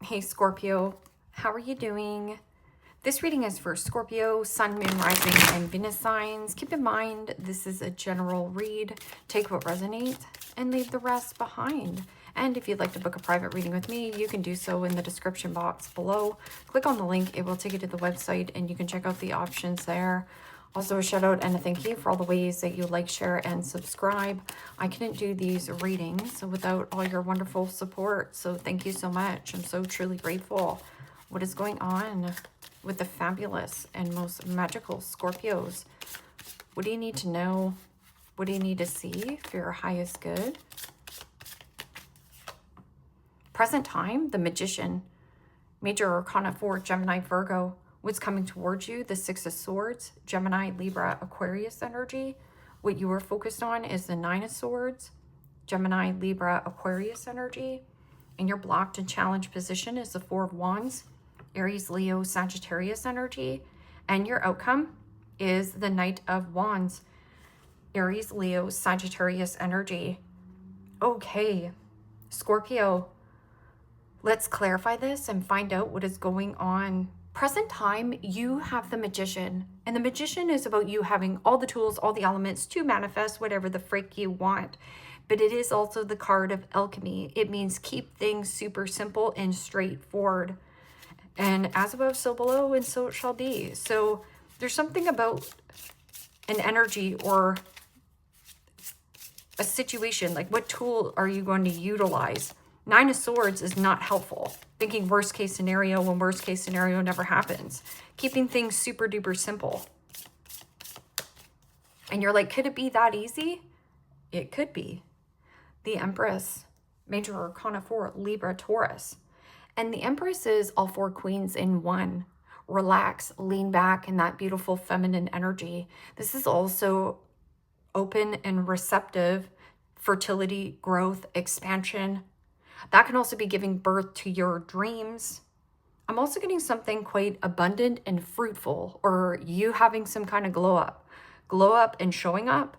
Hey Scorpio, how are you doing? This reading is for Scorpio, Sun, Moon, Rising, and Venus signs. Keep in mind, this is a general read. Take what resonates and leave the rest behind. And if you'd like to book a private reading with me, you can do so in the description box below. Click on the link, it will take you to the website, and you can check out the options there. Also, a shout out and a thank you for all the ways that you like, share, and subscribe. I couldn't do these readings without all your wonderful support. So thank you so much. I'm so truly grateful. What is going on with the fabulous and most magical Scorpios? What do you need to know? What do you need to see for your highest good? Present time, the Magician. Major Arcana 4, Gemini, Virgo. What's coming towards you, the Six of Swords, Gemini, Libra, Aquarius energy. What you are focused on is the Nine of Swords, Gemini, Libra, Aquarius energy. And your blocked and challenged position is the Four of Wands, Aries, Leo, Sagittarius energy. And your outcome is the Knight of Wands, Aries, Leo, Sagittarius energy. Okay, Scorpio, let's clarify this and find out what is going on. Present time, you have the Magician, and the Magician is about you having all the tools, all the elements to manifest whatever the freak you want. But it is also the card of alchemy. It means keep things super simple and straightforward. And as above, so below, and so it shall be. So there's something about an energy or a situation, like what tool are you going to utilize? Nine of Swords is not helpful. Thinking worst case scenario when worst case scenario never happens. Keeping things super duper simple. And you're like, could it be that easy? It could be. The Empress, Major Arcana 4, Libra, Taurus. And the Empress is all four queens in one. Relax, lean back in that beautiful feminine energy. This is also open and receptive, fertility, growth, expansion. That can also be giving birth to your dreams. I'm also getting something quite abundant and fruitful, or you having some kind of glow up and showing up.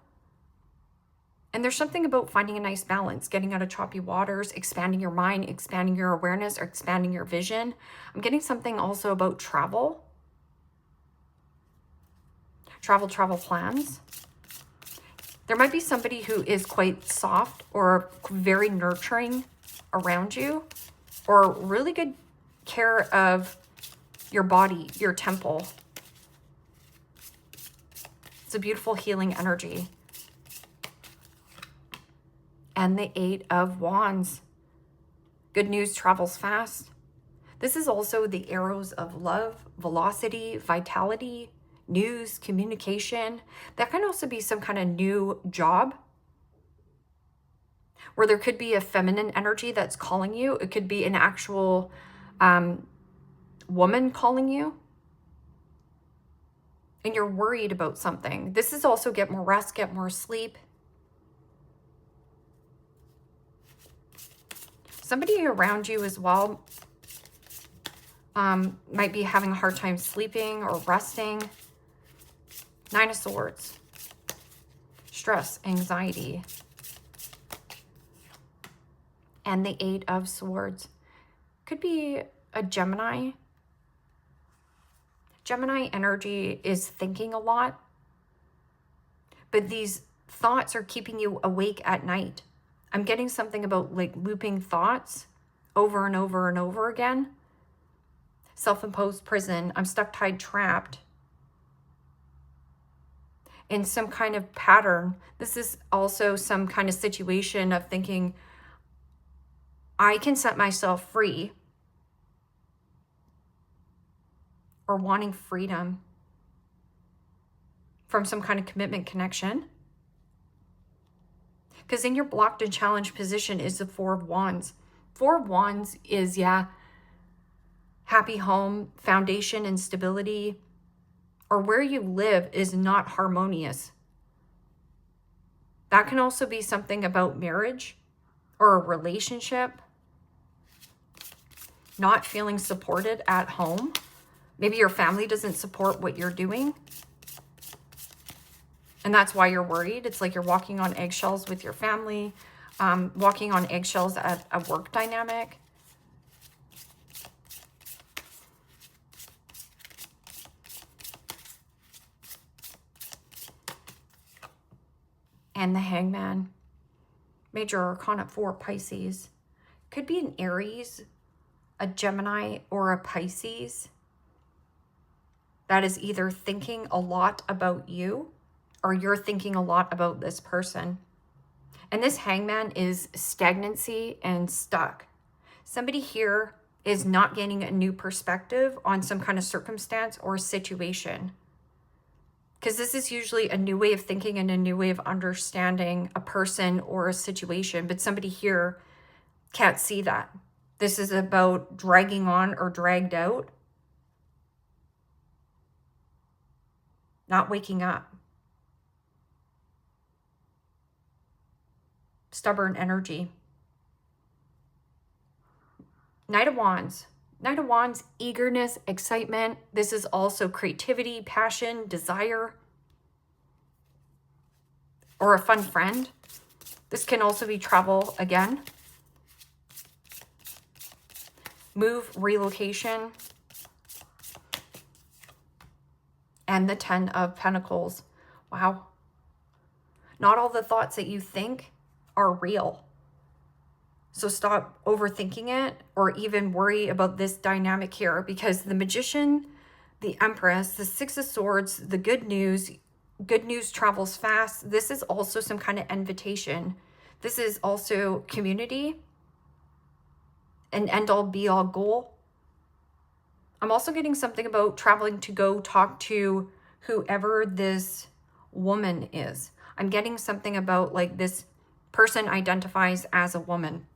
And there's something about finding a nice balance, getting out of choppy waters, expanding your mind, expanding your awareness, or expanding your vision. I'm getting something also about travel. Travel plans. There might be somebody who is quite soft or very nurturing around you, or really good care of your body, your temple. It's a beautiful healing energy. And the Eight of Wands. Good news travels fast. This is also the arrows of love, velocity, vitality, news, communication. That can also be some kind of new job, where there could be a feminine energy that's calling you. It could be an actual woman calling you. And you're worried about something. This is also get more rest, get more sleep. Somebody around you as well might be having a hard time sleeping or resting. Nine of Swords. Stress, anxiety. And the Eight of Swords. Could be a Gemini. Gemini energy is thinking a lot, but these thoughts are keeping you awake at night. I'm getting something about like looping thoughts over and over and over again. Self-imposed prison. I'm stuck, tied, trapped in some kind of pattern. This is also some kind of situation of thinking, I can set myself free, or wanting freedom from some kind of commitment connection. Because in your blocked and challenged position is the Four of Wands. Four of Wands is, yeah, happy home, foundation and stability, or where you live is not harmonious. That can also be something about marriage or a relationship. Not feeling supported at home. Maybe your family doesn't support what you're doing. And that's why you're worried. It's like you're walking on eggshells with your family, walking on eggshells at a work dynamic. and the Hangman. Major Arcana 4, Pisces. Could be an Aries, a Gemini, or a Pisces that is either thinking a lot about you or you're thinking a lot about this person. And this Hangman is stagnancy and stuck. Somebody here is not gaining a new perspective on some kind of circumstance or situation. Because this is usually a new way of thinking and a new way of understanding a person or a situation. But somebody here can't see that. This is about dragging on or dragged out. Not waking up. Stubborn energy. Knight of Wands. Knight of Wands, eagerness, excitement. This is also creativity, passion, desire, or a fun friend. This can also be travel again. Move, relocation. And the 10 of Pentacles. Wow. Not all the thoughts that you think are real. So stop overthinking it or even worry about this dynamic here, because the Magician, the Empress, the Six of Swords, the good news travels fast. This is also some kind of invitation. This is also community, an end-all be-all goal. I'm also getting something about traveling to go talk to whoever this woman is. I'm getting something about like this person identifies as a woman.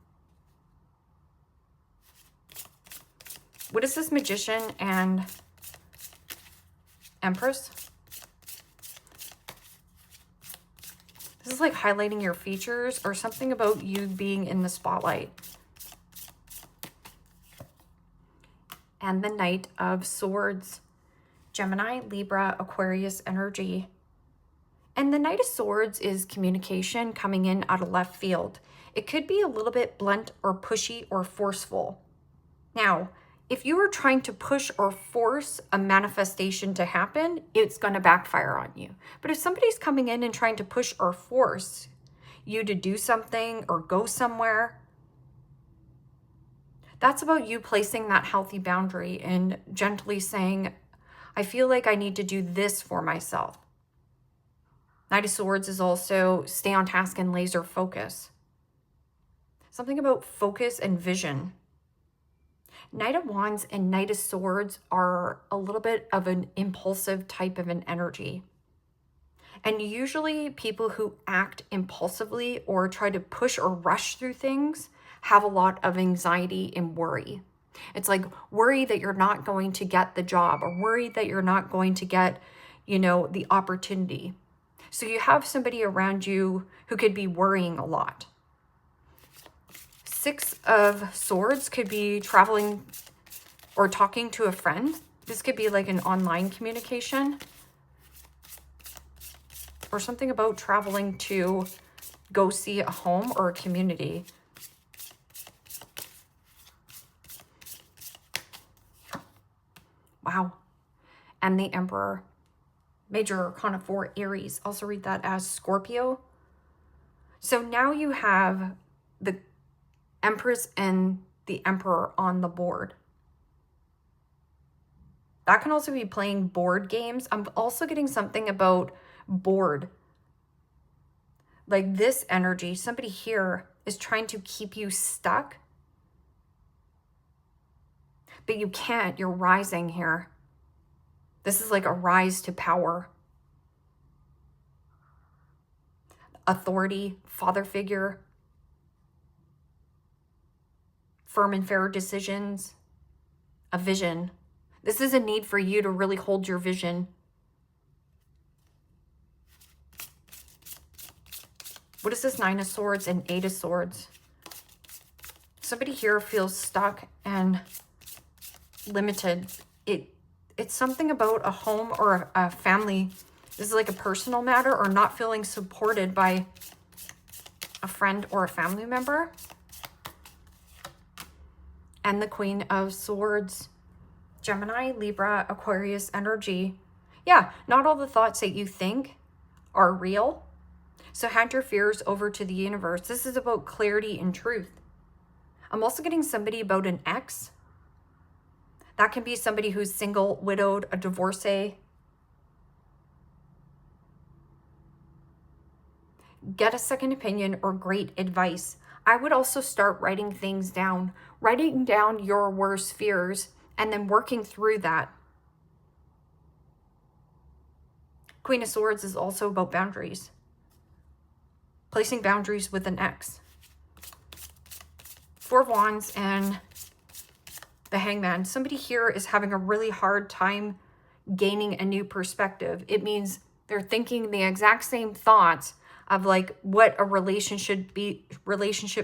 What is this Magician and Empress? This is like highlighting your features or something about you being in the spotlight. And the Knight of Swords. Gemini, Libra, Aquarius energy. And the Knight of Swords is communication coming in out of left field. It could be a little bit blunt or pushy or forceful. Now, if you are trying to push or force a manifestation to happen, it's going to backfire on you. But if somebody's coming in and trying to push or force you to do something or go somewhere, that's about you placing that healthy boundary and gently saying, I feel like I need to do this for myself. Knight of Swords is also stay on task and laser focus. Something about focus and vision. Knight of Wands and Knight of Swords are a little bit of an impulsive type of an energy. And usually people who act impulsively or try to push or rush through things have a lot of anxiety and worry. It's like worry that you're not going to get the job or worry that you're not going to get, the opportunity. So you have somebody around you who could be worrying a lot. Six of Swords could be traveling or talking to a friend. This could be like an online communication or something about traveling to go see a home or a community. Wow. And the Emperor. Major Arcana 4, Aries. Also read that as Scorpio. So now you have the Empress and the Emperor on the board. That can also be playing board games. I'm also getting something about board. Like this energy, somebody here is trying to keep you stuck. But you can't, you're rising here. This is like a rise to power. Authority, father figure. Firm and fair decisions. A vision. This is a need for you to really hold your vision. What is this Nine of Swords and Eight of Swords? Somebody here feels stuck and limited. It's something about a home or a family. This is like a personal matter or not feeling supported by a friend or a family member. And the Queen of Swords. Gemini, Libra, Aquarius energy. Yeah, not all the thoughts that you think are real. So hand your fears over to the universe. This is about clarity and truth. I'm also getting somebody about an ex. That can be somebody who's single, widowed, a divorcee. Get a second opinion or great advice. I would also start writing things down. Writing down your worst fears and then working through that. Queen of Swords is also about boundaries. Placing boundaries with an ex. Four of Wands and the Hangman. Somebody here is having a really hard time gaining a new perspective. It means they're thinking the exact same thoughts of like what a relationship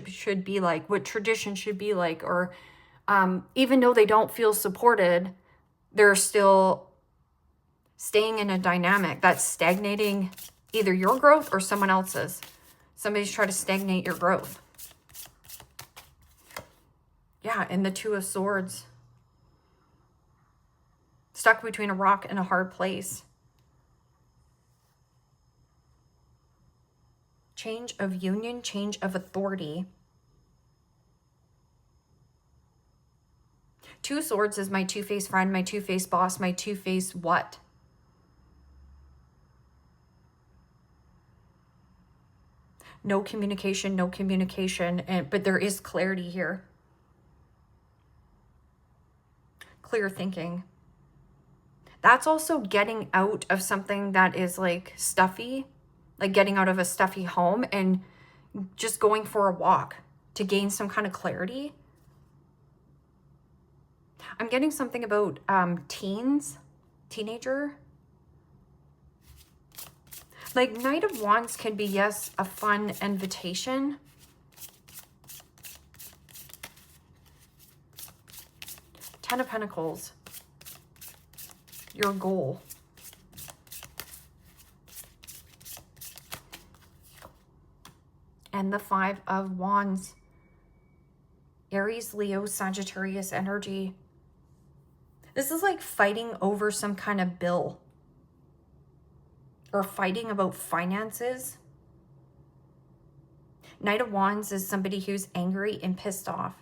should be like, what tradition should be like, or even though they don't feel supported, they're still staying in a dynamic that's stagnating either your growth or someone else's. Somebody's trying to stagnate your growth. Yeah, and the Two of Swords. Stuck between a rock and a hard place. Change of union, change of authority. Two of Swords is my two-faced friend, my two-faced boss, my two-faced what? No communication, but there is clarity here. Clear thinking. That's also getting out of something that is like stuffy, like getting out of a stuffy home and just going for a walk to gain some kind of clarity. I'm getting something about teenager. Like Knight of Wands can be, yes, a fun invitation. Ten of Pentacles, your goal. And the Five of Wands, Aries, Leo, Sagittarius energy. This is like fighting over some kind of bill or fighting about finances. Knight of Wands is somebody who's angry and pissed off.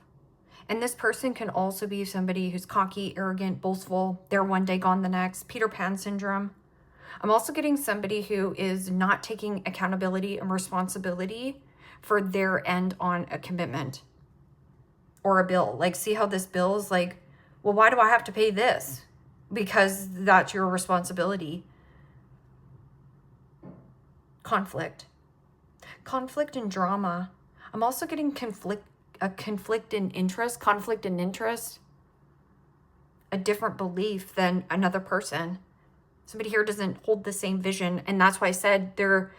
And this person can also be somebody who's cocky, arrogant, boastful. They're one day gone the next. Peter Pan syndrome. I'm also getting somebody who is not taking accountability and responsibility for their end on a commitment or a bill. Like, see how this bill is like, well, why do I have to pay this? Because that's your responsibility. Conflict and drama. I'm also getting conflict in interest, a different belief than another person. Somebody here doesn't hold the same vision. And that's why I said they're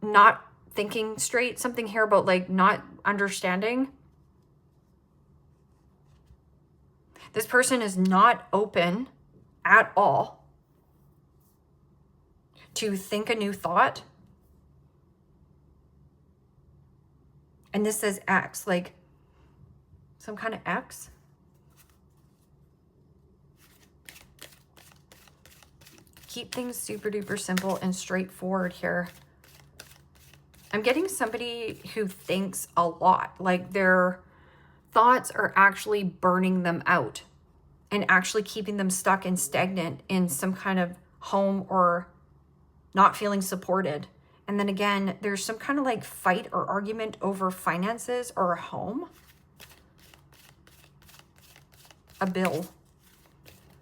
not thinking straight. Something here about like not understanding. This person is not open at all to think a new thought. And this says X, like some kind of X. Keep things super duper simple and straightforward here. I'm getting somebody who thinks a lot, like their thoughts are actually burning them out and actually keeping them stuck and stagnant in some kind of home or not feeling supported. And then again, there's some kind of like fight or argument over finances or a home. A bill.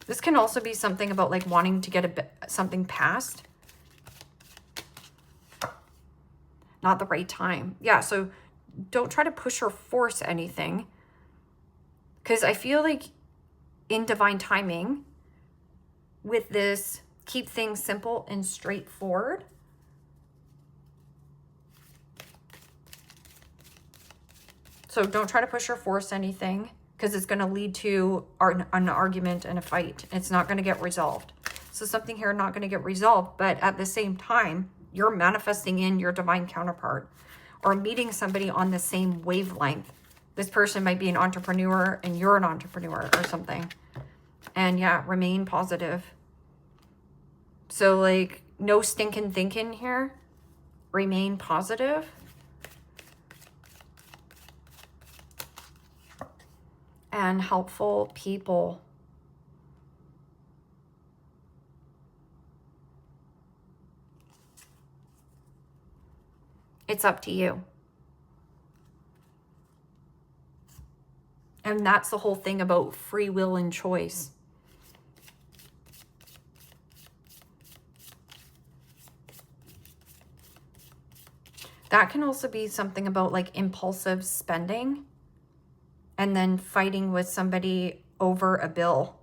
This can also be something about like wanting to get something passed. Not the right time. Yeah, so don't try to push or force anything. Because I feel like in divine timing, with this, keep things simple and straightforward. So don't try to push or force anything because it's going to lead to an argument and a fight. It's not going to get resolved. So something here not going to get resolved, but at the same time, you're manifesting in your divine counterpart or meeting somebody on the same wavelength. This person might be an entrepreneur and you're an entrepreneur or something. And yeah, remain positive. So like no stinking thinking here. Remain positive. And helpful people. It's up to you. And that's the whole thing about free will and choice. That can also be something about like impulsive spending and then fighting with somebody over a bill.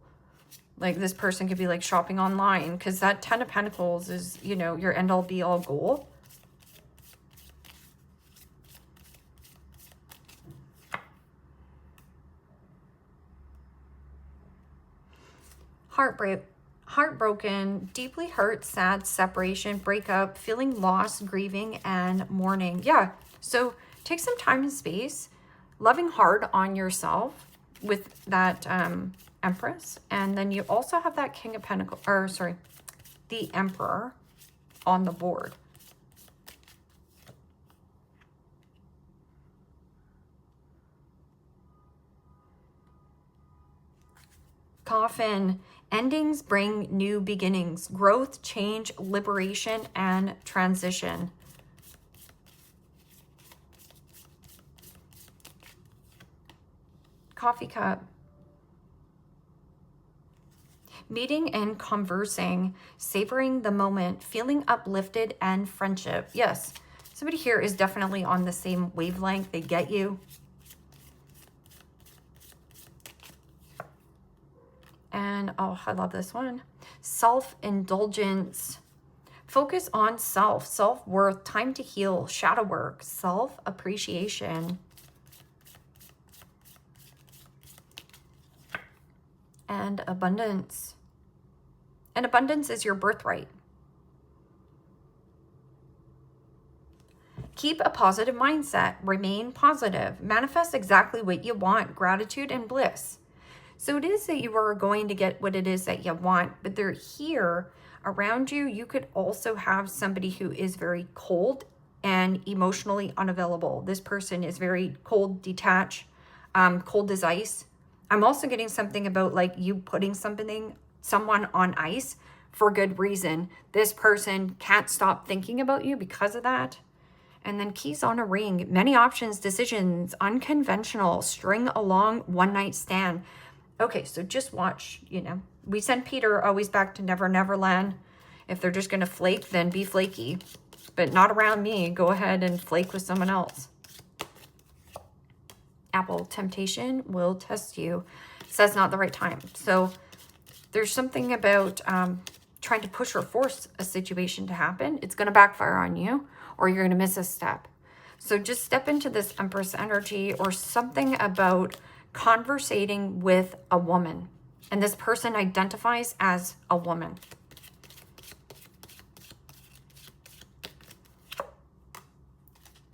Like this person could be like shopping online, because that 10 of Pentacles is, you know, your end all be all goal. Heartbroken, deeply hurt, sad, separation, breakup, feeling lost, grieving, and mourning. Yeah, so take some time and space, loving hard on yourself with that Empress. And then you also have that King of Pentacles, or sorry, the Emperor on the board. Coffin. Endings bring new beginnings, growth, change, liberation, and transition. Coffee cup. Meeting and conversing, savoring the moment, feeling uplifted, and friendship. Yes, somebody here is definitely on the same wavelength. They get you. And, oh, I love this one. Self-indulgence. Focus on self, self-worth, time to heal, shadow work, self-appreciation. And abundance. And abundance is your birthright. Keep a positive mindset. Remain positive. Manifest exactly what you want. Gratitude and bliss. So it is that you are going to get what it is that you want, but they're here around you. You could also have somebody who is very cold and emotionally unavailable. This person is very cold, detached, cold as ice. I'm also getting something about like you putting someone on ice for good reason. This person can't stop thinking about you because of that. And then keys on a ring, many options, decisions, unconventional, string along, one night stand. Okay, so just watch, you know, we send Peter always back to Never Never Land. If they're just going to flake, then be flaky. But not around me. Go ahead and flake with someone else. Apple, temptation will test you. Says not the right time. So there's something about trying to push or force a situation to happen. It's going to backfire on you, or you're going to miss a step. So just step into this Empress energy, or something about conversating with a woman, and this person identifies as a woman.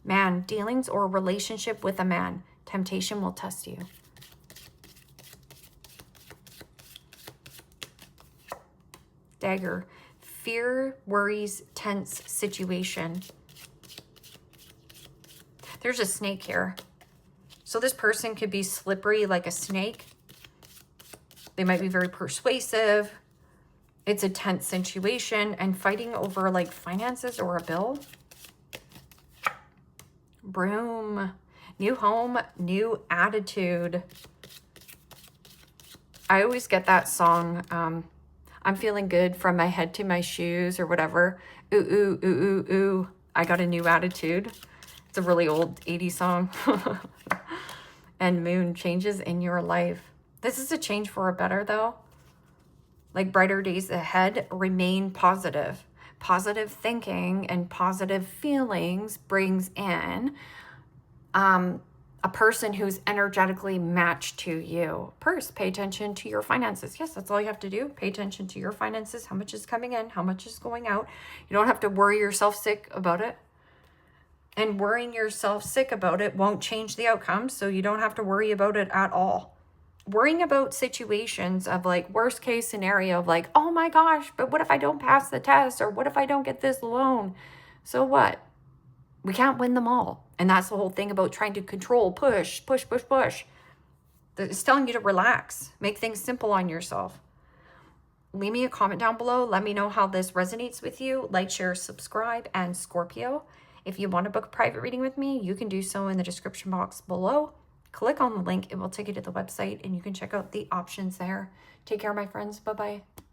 Man, dealings or relationship with a man. Temptation will test you. Dagger. Fear, worries, tense situation. There's a snake here. So this person could be slippery like a snake. They might be very persuasive. It's a tense situation, and fighting over like finances or a bill. Broom. New home, new attitude. I always get that song, I'm feeling good from my head to my shoes, or whatever. Ooh, ooh, ooh, ooh, ooh. I got a new attitude. It's a really old 80s song. And moon, changes in your life. This is a change for a better, though. Like brighter days ahead. Remain positive. Positive thinking and positive feelings brings in a person who's energetically matched to you. First, pay attention to your finances. Yes, that's all you have to do. Pay attention to your finances. How much is coming in? How much is going out? You don't have to worry yourself sick about it. And worrying yourself sick about it won't change the outcome, so you don't have to worry about it at all. Worrying about situations of like worst case scenario of like, oh my gosh, but what if I don't pass the test? Or what if I don't get this loan? So what? We can't win them all. And that's the whole thing about trying to control, push, push, push, push. It's telling you to relax, make things simple on yourself. Leave me a comment down below. Let me know how this resonates with you. Like, share, subscribe, and Scorpio. If you want to book a private reading with me, you can do so in the description box below. Click on the link. It will take you to the website and you can check out the options there. Take care, my friends. Bye-bye.